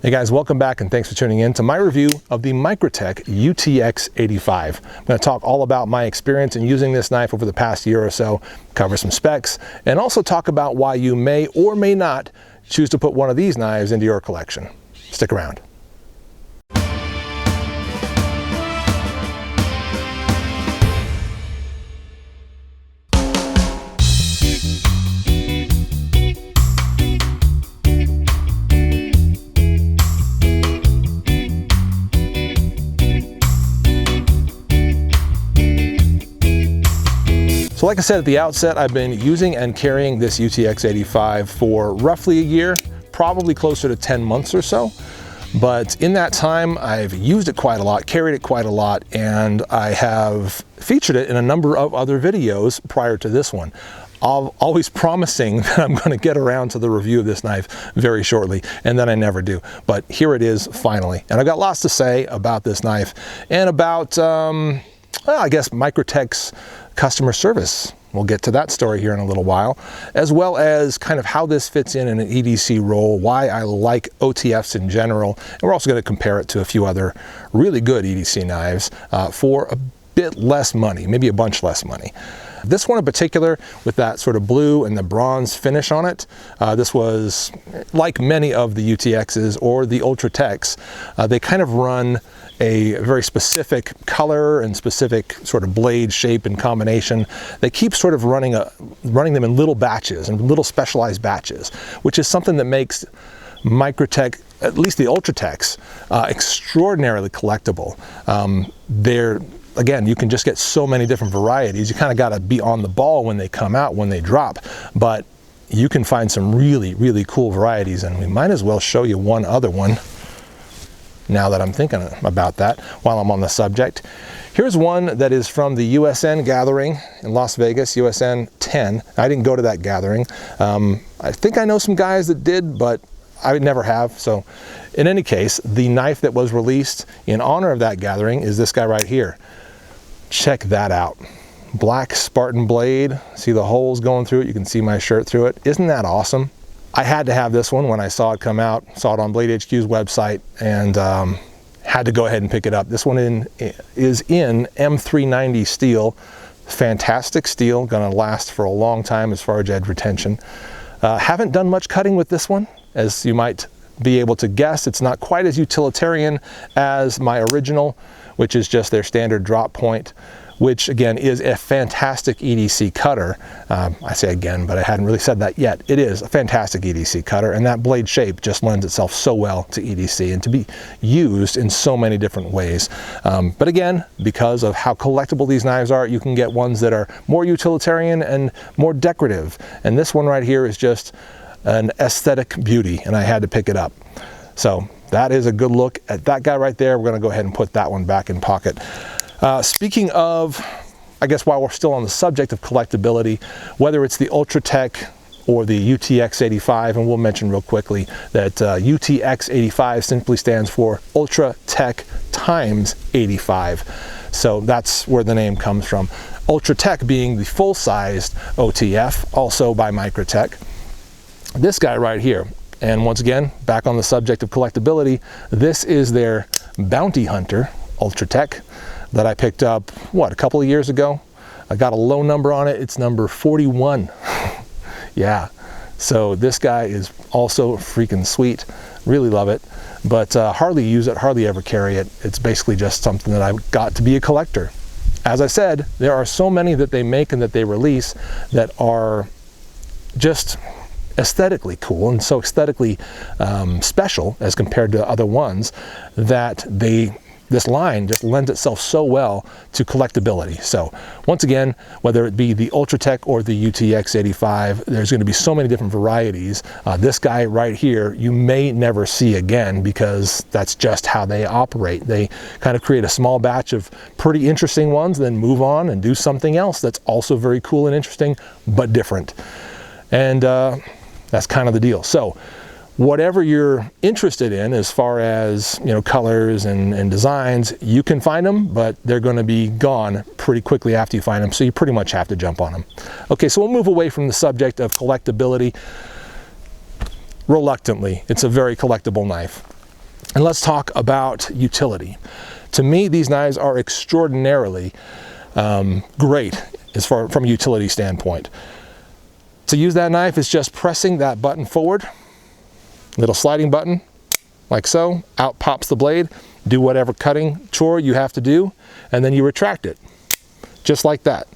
Hey guys, welcome back and thanks for tuning in to my review of the Microtech UTX-85. I'm going to talk all about my experience in using this knife over the past year or so, cover some specs, and also talk about why you may or may not choose to put one of these knives into your collection. Stick around. So like I said at the outset, I've been using and carrying this UTX-85 for roughly a year, probably closer to 10 months or so. But in that time, I've used it quite a lot, carried it quite a lot, and I have featured it in a number of other videos prior to this one. Always promising that I'm going to get around to the review of this knife very shortly, and then I never do. But here it is finally. And I've got lots to say about this knife and about, well, I guess Microtech's customer service. We'll get to that story here in a little while, as well as kind of how this fits in an EDC role, why I like OTFs in general, and we're also going to compare it to a few other really good EDC knives for a bit less money, maybe a bunch less money. This one in particular, with that sort of blue and the bronze finish on it, this was, like many of the UTXs or the Ultratechs, they kind of run a very specific color and specific sort of blade shape and combination. They keep sort of running them in little batches and little specialized batches, which is something that makes Microtech, at least the Ultratechs, extraordinarily collectible. Again, you can just get so many different varieties. You kind of got to be on the ball when they come out, when they drop, but you can find some really, really cool varieties, and we might as well show you one other one now that I'm thinking about that while I'm on the subject. Here's one that is from the USN gathering in Las Vegas, USN 10. I didn't go to that gathering. I think I know some guys that did, but I never have. So in any case, the knife that was released in honor of that gathering is this guy right here. Check that out. Black Spartan blade. See the holes going through it? You can see my shirt through it. Isn't that awesome? I had to have this one when I saw it come out, saw it on Blade HQ's website, and had to go ahead and pick it up. This one is in M390 steel. Fantastic steel, gonna last for a long time as far as edge retention. Haven't done much cutting with this one, as you might be able to guess. It's not quite as utilitarian as my original, which is just their standard drop point, which again is a fantastic EDC cutter. I say again, but I hadn't really said that yet. It is a fantastic EDC cutter, and that blade shape just lends itself so well to EDC and to be used in so many different ways. But again, because of how collectible these knives are, you can get ones that are more utilitarian and more decorative. And this one right here is just an aesthetic beauty, and I had to pick it up. So that is a good look at that guy right there. We're gonna go ahead and put that one back in pocket. Speaking of, I guess while we're still on the subject of collectability, whether it's the Ultratech or the UTX-85, and we'll mention real quickly that UTX-85 simply stands for Ultratech times 85. So that's where the name comes from. Ultratech being the full-sized OTF, also by Microtech. This guy right here, and once again, back on the subject of collectability, this is their Bounty Hunter Ultratech that I picked up, what, a couple of years ago? I got a low number on it. It's number 41. Yeah, so this guy is also freaking sweet. Really love it, but hardly use it, hardly ever carry it. It's basically just something that I got to be a collector. As I said, there are so many that they make and that they release that are just aesthetically cool and so aesthetically special as compared to other ones that this line just lends itself so well to collectability. So once again, whether it be the Ultratech or the UTX-85, there's going to be so many different varieties. This guy right here, you may never see again because that's just how they operate. They kind of create a small batch of pretty interesting ones, then move on and do something else that's also very cool and interesting, but different. And that's kind of the deal. So whatever you're interested in as far as, you know, colors and designs, you can find them, but they're going to be gone pretty quickly after you find them, so you pretty much have to jump on them. Okay, so we'll move away from the subject of collectability reluctantly. It's a very collectible knife. And let's talk about utility. To me, these knives are extraordinarily great from a utility standpoint. To use that knife is just pressing that button forward, little sliding button, like so, out pops the blade, do whatever cutting chore you have to do, and then you retract it, just like that.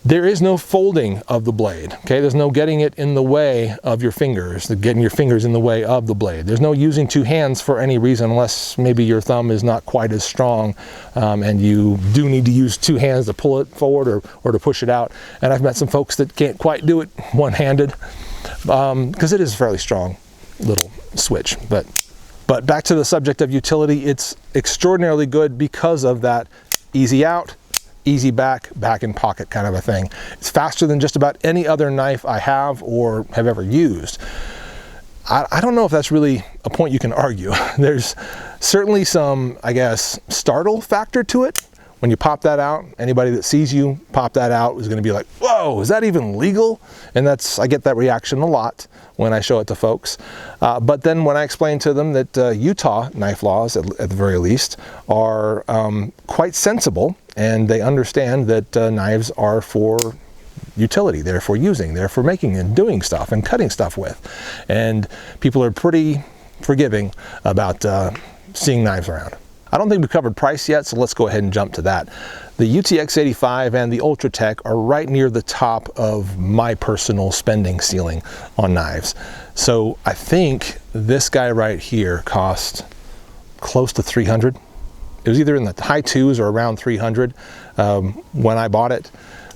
There is no folding of the blade, okay? There's no getting it in the way of your fingers, getting your fingers in the way of the blade. There's no using two hands for any reason, unless maybe your thumb is not quite as strong and you do need to use two hands to pull it forward or to push it out. And I've met some folks that can't quite do it one-handed because it is a fairly strong little switch. But back to the subject of utility, it's extraordinarily good because of that easy out, easy back in pocket kind of a thing. It's faster than just about any other knife I have or have ever used. I don't know if that's really a point you can argue. There's certainly some, I guess, startle factor to it. When you pop that out, anybody that sees you pop that out is going to be like, whoa, is that even legal? And I get that reaction a lot when I show it to folks. But then when I explain to them that Utah knife laws, at the very least, are quite sensible, and they understand that knives are for utility, they're for using, they're for making and doing stuff and cutting stuff with. And people are pretty forgiving about seeing knives around. I don't think we've covered price yet, so let's go ahead and jump to that. The UTX-85 and the Ultratech are right near the top of my personal spending ceiling on knives. So I think this guy right here cost close to 300. It was either in the high twos or around 300 when I bought it.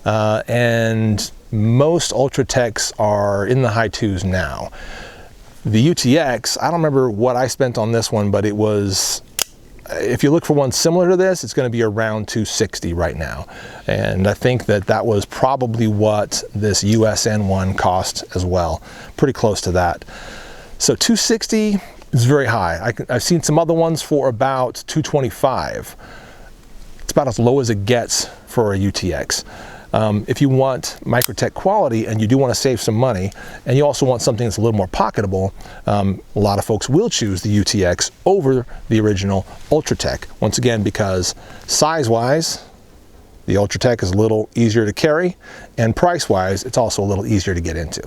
And most Ultratechs are in the high twos now. The UTX, I don't remember what I spent on this one, but it was, if you look for one similar to this, it's going to be around 260 right now. And I think that was probably what this USN one cost as well. Pretty close to that. So 260 is very high. I've seen some other ones for about 225. It's about as low as it gets for a UTX. If you want Microtech quality and you do want to save some money, and you also want something that's a little more pocketable, a lot of folks will choose the UTX over the original Ultratech. Once again, because size-wise, the Ultratech is a little easier to carry, and price-wise, it's also a little easier to get into.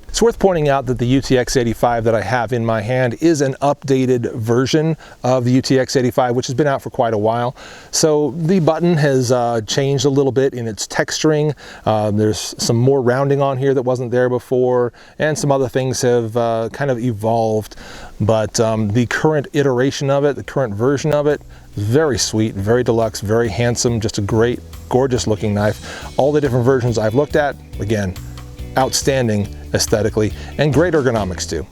It's worth pointing out that the UTX-85 that I have in my hand is an updated version of the UTX-85, which has been out for quite a while. So the button has changed a little bit in its texturing. There's some more rounding on here that wasn't there before, and some other things have kind of evolved. But the current iteration of it, the current version of it, very sweet, very deluxe, very handsome, just a great, gorgeous looking knife. All the different versions I've looked at, again, outstanding aesthetically and great ergonomics too.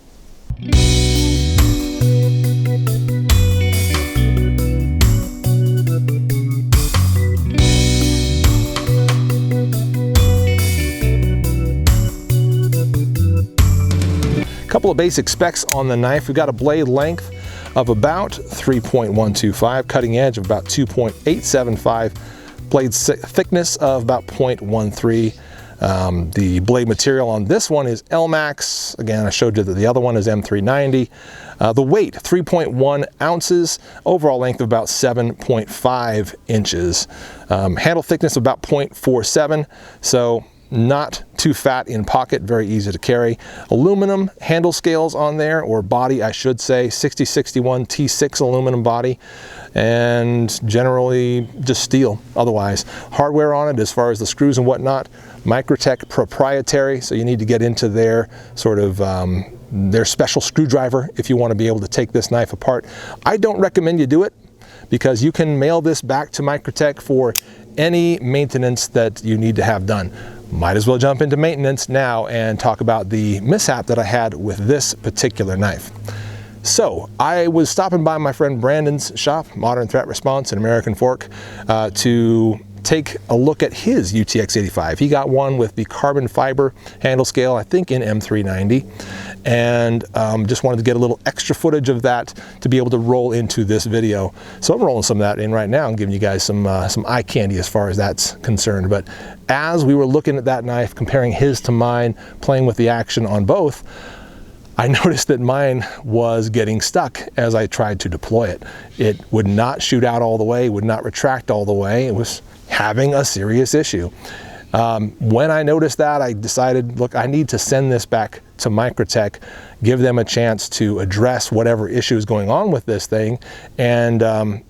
A couple of basic specs on the knife. We've got a blade length of about 3.125, cutting edge of about 2.875, blade thickness of about 0.13. The blade material on this one is L-Max. Again, I showed you that the other one is M390. The weight, 3.1 ounces. Overall length of about 7.5 inches. Handle thickness of about 0.47. So not too fat in pocket, very easy to carry. Aluminum handle scales on there, or body I should say, 6061 T6 aluminum body, and generally just steel otherwise. Hardware on it as far as the screws and whatnot, Microtech proprietary, so you need to get into their sort of their special screwdriver if you want to be able to take this knife apart. I don't recommend you do it, because you can mail this back to Microtech for any maintenance that you need to have done. Might as well jump into maintenance now and talk about the mishap that I had with this particular knife. So I was stopping by my friend Brandon's shop, Modern Threat Response and American Fork, to take a look at his UTX-85. He got one with the carbon fiber handle scale, I think in M390, and just wanted to get a little extra footage of that to be able to roll into this video. So I'm rolling some of that in right now and giving you guys some eye candy as far as that's concerned. But as we were looking at that knife, comparing his to mine, playing with the action on both, I noticed that mine was getting stuck as I tried to deploy it. It would not shoot out all the way, would not retract all the way. It was having a serious issue. When I noticed that, I decided, look, I need to send this back to Microtech, give them a chance to address whatever issue is going on with this thing, and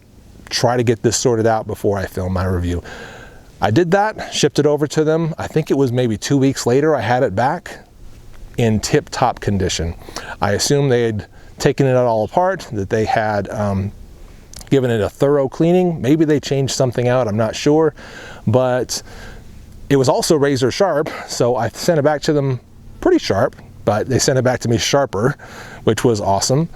try to get this sorted out before I film my review. I did that, shipped it over to them. I think it was maybe 2 weeks later I had it back in tip-top condition. I assume they had taken it all apart, that they had given it a thorough cleaning. Maybe they changed something out, I'm not sure, but it was also razor sharp, so I sent it back to them pretty sharp, but they sent it back to me sharper, which was awesome.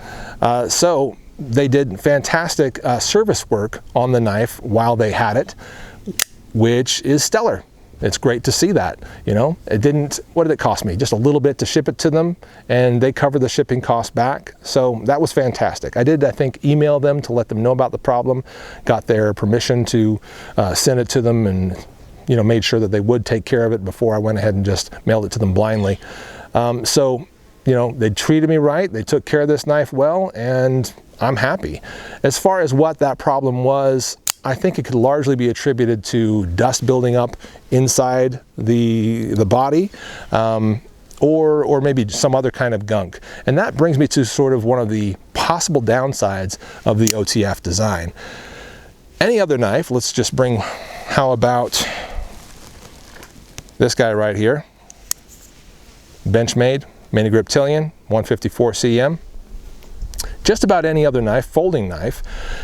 So they did fantastic service work on the knife while they had it, which is stellar. It's great to see that, you know. It didn't, what did it cost me? Just a little bit to ship it to them, and they covered the shipping cost back. So that was fantastic. I did, I think, email them to let them know about the problem, got their permission to send it to them, and you know, made sure that they would take care of it before I went ahead and just mailed it to them blindly. So, you know, they treated me right, they took care of this knife well, and I'm happy. As far as what that problem was, I think it could largely be attributed to dust building up inside the body, or maybe some other kind of gunk. And that brings me to sort of one of the possible downsides of the OTF design. Any other knife, let's just bring, how about this guy right here, Benchmade Mini Griptilian 154 cm. Just about any other knife, folding knife,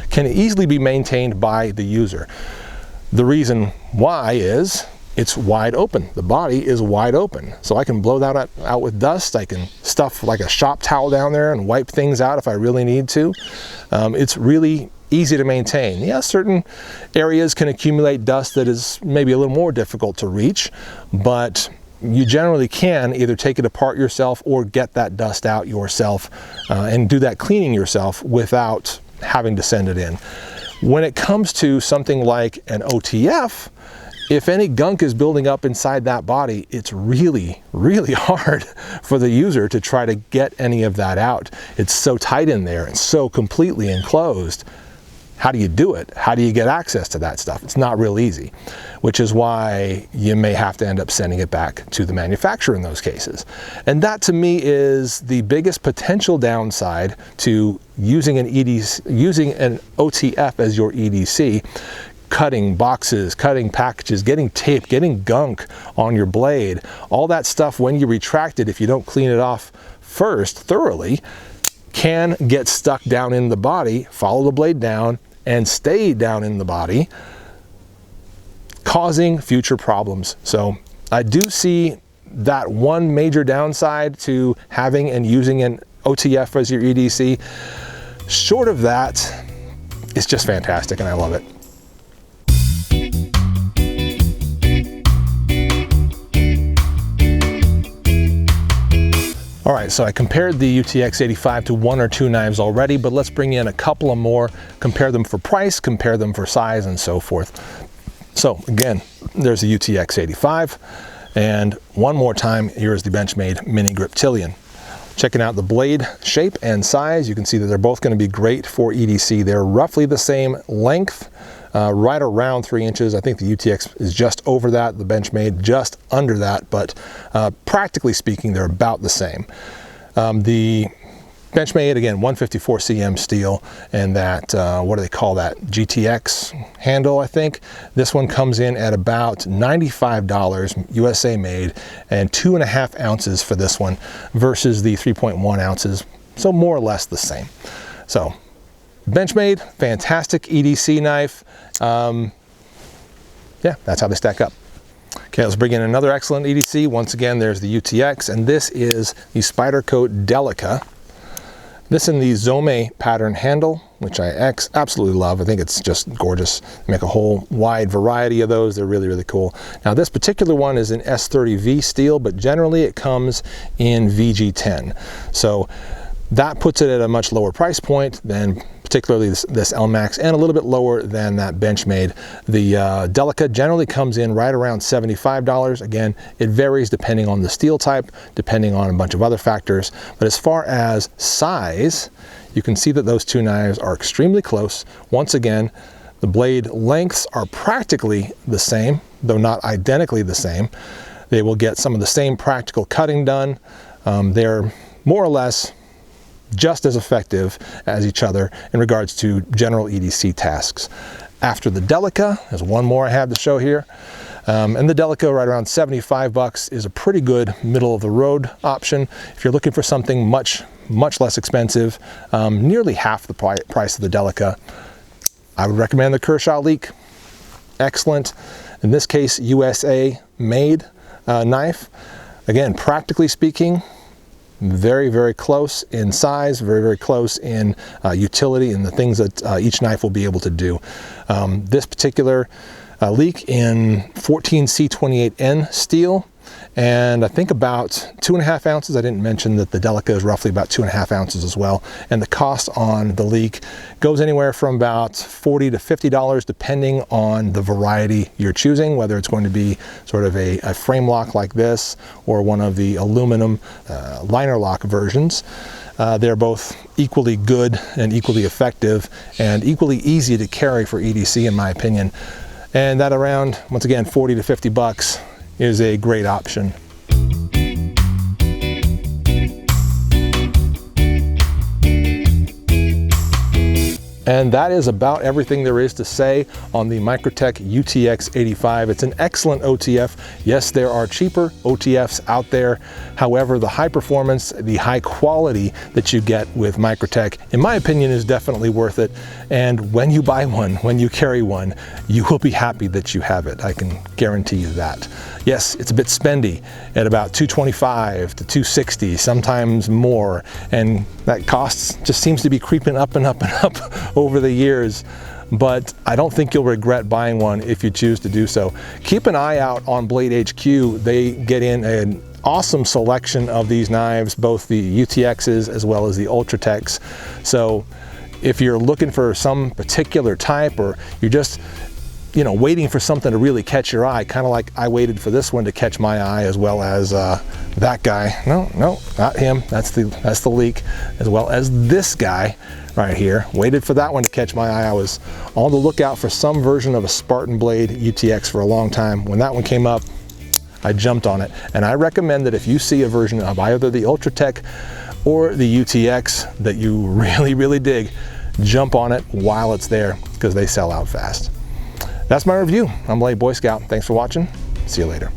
can easily be maintained by the user. The reason why is it's wide open. The body is wide open. So I can blow that out with dust. I can stuff like a shop towel down there and wipe things out if I really need to. It's really easy to maintain. Yeah, certain areas can accumulate dust that is maybe a little more difficult to reach, but you generally can either take it apart yourself or get that dust out yourself and do that cleaning yourself without having to send it in. When it comes to something like an OTF, if any gunk is building up inside that body, it's really, really hard for the user to try to get any of that out. It's so tight in there and so completely enclosed. How do you do it? How do you get access to that stuff? It's not real easy, which is why you may have to end up sending it back to the manufacturer in those cases. And that to me is the biggest potential downside to using an OTF as your EDC. Cutting boxes, cutting packages, getting tape, getting gunk on your blade, all that stuff when you retract it, if you don't clean it off first thoroughly, can get stuck down in the body, follow the blade down, and stay down in the body, causing future problems. So I do see that one major downside to having and using an OTF as your EDC. Short of that, it's just fantastic and I love it. All right, so I compared the UTX-85 to one or two knives already, but let's bring in a couple of more, compare them for price, compare them for size, and so forth. So again, there's the UTX-85, and one more time, here's the Benchmade Mini Griptilian. Checking out the blade shape and size, you can see that they're both going to be great for EDC. They're roughly the same length, right around 3 inches. I think the UTX is just over that, the Benchmade just under that, but practically speaking, they're about the same. The Benchmade, again, 154 cm steel, and that, what do they call that? GTX handle, I think. This one comes in at about $95, USA made, and 2.5 ounces for this one versus the 3.1 ounces, so more or less the same. So, Benchmade, fantastic EDC knife. Yeah, that's how they stack up. Okay, let's bring in another excellent EDC. Once again, there's the UTX, and this is the Spyderco Delica. This in the Zome pattern handle, which I absolutely love. I think it's just gorgeous. They make a whole wide variety of those. They're really, really cool. Now, this particular one is in S30V steel, but generally it comes in VG10. So that puts it at a much lower price point than particularly this LMAX, and a little bit lower than that Benchmade. The Delica generally comes in right around $75. Again, it varies depending on the steel type, depending on a bunch of other factors. But as far as size, you can see that those two knives are extremely close. Once again, the blade lengths are practically the same, though not identically the same. They will get some of the same practical cutting done. They're more or less just as effective as each other in regards to general EDC tasks. After the Delica, there's one more I have to show here. And the Delica, right around 75 bucks, is a pretty good middle of the road option. If you're looking for something much less expensive, nearly half the price of the Delica, I would recommend the Kershaw Leek. Excellent. In this case, USA made knife. Again, practically speaking, very, very close in size, very, very close in utility and the things that each knife will be able to do. This particular Leek in 14C28N steel, and I think about 2.5 ounces. I didn't mention that the Delica is roughly about 2.5 ounces as well. And the cost on the Leek goes anywhere from about $40 to $50 depending on the variety you're choosing, whether it's going to be sort of a frame lock like this or one of the aluminum liner lock versions. They're both equally good and equally effective and equally easy to carry for EDC, in my opinion. And that around, once again, 40 to 50 bucks is a great option. And that is about everything there is to say on the Microtech UTX-85. It's an excellent OTF. Yes, there are cheaper OTFs out there. However, the high performance, the high quality that you get with Microtech, in my opinion, is definitely worth it. And when you buy one, when you carry one, you will be happy that you have it. I can guarantee you that. Yes, it's a bit spendy at about $225 to $260, sometimes more. And that cost just seems to be creeping up and up and up over the years. But I don't think you'll regret buying one if you choose to do so. Keep an eye out on Blade HQ. They get in an awesome selection of these knives, both the UTXs as well as the Ultratechs. So if you're looking for some particular type, or you're just waiting for something to really catch your eye, kind of like I waited for this one to catch my eye, as well as that guy. No, not him. That's the Leek, as well as this guy right here. Waited for that one to catch my eye. I was on the lookout for some version of a Spartan Blade UTX for a long time. When that one came up, I jumped on it. And I recommend that if you see a version of either the Ultratech or the UTX that you really, really dig, jump on it while it's there, because they sell out fast. That's my review. I'm Blade Boy Scout. Thanks for watching. See you later.